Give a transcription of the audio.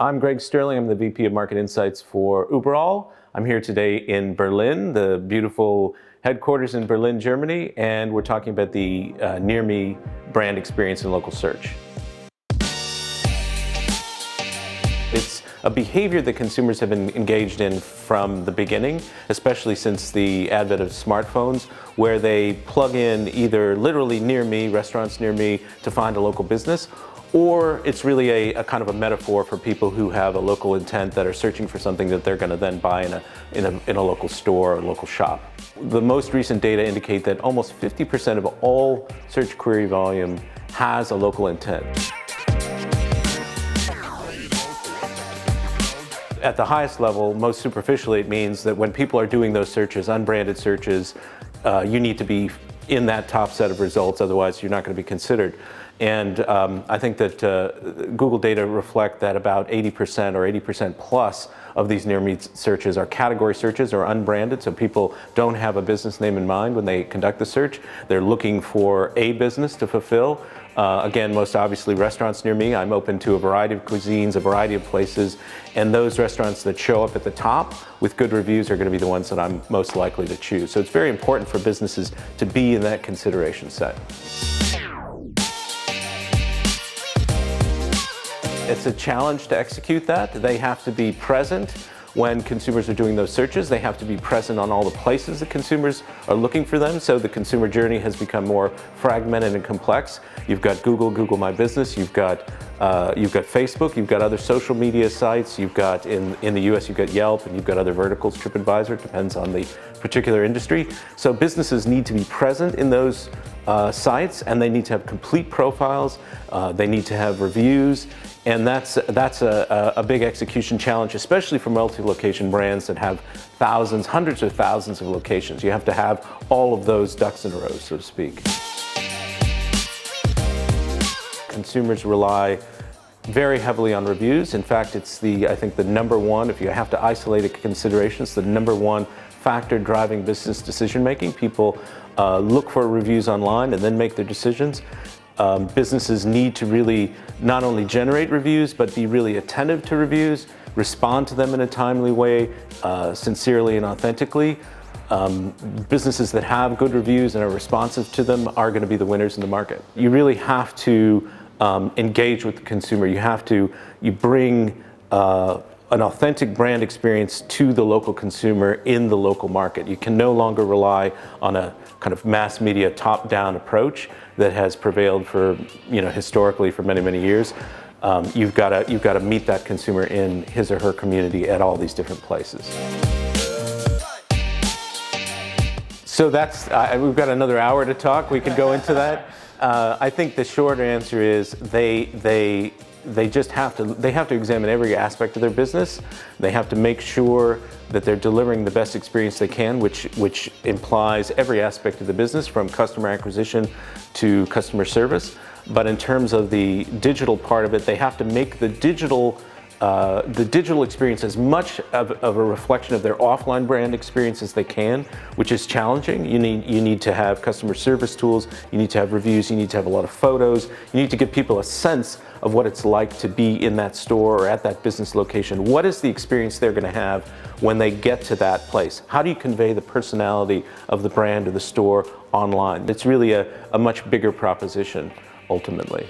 I'm Greg Sterling. I'm the VP of Market Insights for Uberall. I'm here today in Berlin, the beautiful headquarters in Berlin, Germany, and we're talking about the Near Me brand experience in local search. It's a behavior that consumers have been engaged in from the beginning, especially since the advent of smartphones, where they plug in either literally near me, restaurants near me, to find a local business, or it's really a kind of a metaphor for people who have a local intent that are searching for something that they're going to then buy in a local store or local shop. The most recent data indicate that almost 50% of all search query volume has a local intent. At the highest level, most superficially, it means that when people are doing those searches, unbranded searches, you need to be in that top set of results, otherwise you're not going to be considered. And I think that Google data reflect that about 80% or 80% plus of these near me searches are category searches or unbranded, so people don't have a business name in mind when they conduct the search. They're looking for a business to fulfill. Again, most obviously restaurants near me. I'm open to a variety of cuisines, a variety of places, and those restaurants that show up at the top with good reviews are going to be the ones that I'm most likely to choose. So it's very important for businesses to be in that consideration set. It's a challenge to execute that. They have to be present when consumers are doing those searches. They have to be present on all the places that consumers are looking for them, so the consumer journey has become more fragmented and complex. You've got Google, Google My Business, you've got Facebook, you've got other social media sites, you've got, in the US, you've got Yelp, and you've got other verticals, TripAdvisor, it depends on the particular industry. So businesses need to be present in those sites, and they need to have complete profiles, they need to have reviews, and that's a big execution challenge, especially for multi-location brands that have thousands, hundreds of thousands of locations. You have to have all of those ducks in a row, so to speak. Consumers rely very heavily on reviews. In fact, it's I think the number one, if you have to isolate a consideration, it's the number one factor driving business decision making. People look for reviews online and then make their decisions. Businesses need to really not only generate reviews, but be really attentive to reviews, respond to them in a timely way, sincerely and authentically. Businesses that have good reviews and are responsive to them are going to be the winners in the market. You really have to engage with the consumer. You bring an authentic brand experience to the local consumer in the local market. You can no longer rely on a kind of mass media top-down approach that has prevailed for, historically for many, many years. You've got to meet that consumer in his or her community at all these different places. So we've got another hour to talk. We could go into that. I think the short answer is they have to examine every aspect of their business. They have to make sure that they're delivering the best experience they can, which implies every aspect of the business, from customer acquisition to customer service. But in terms of the digital part of it, they have to make the digital experience as much of a reflection of their offline brand experience as they can, which is challenging. You need to have customer service tools, you need to have reviews, you need to have a lot of photos, you need to give people a sense of what it's like to be in that store or at that business location. What is the experience they're going to have when they get to that place? How do you convey the personality of the brand or the store online? It's really a much bigger proposition, ultimately.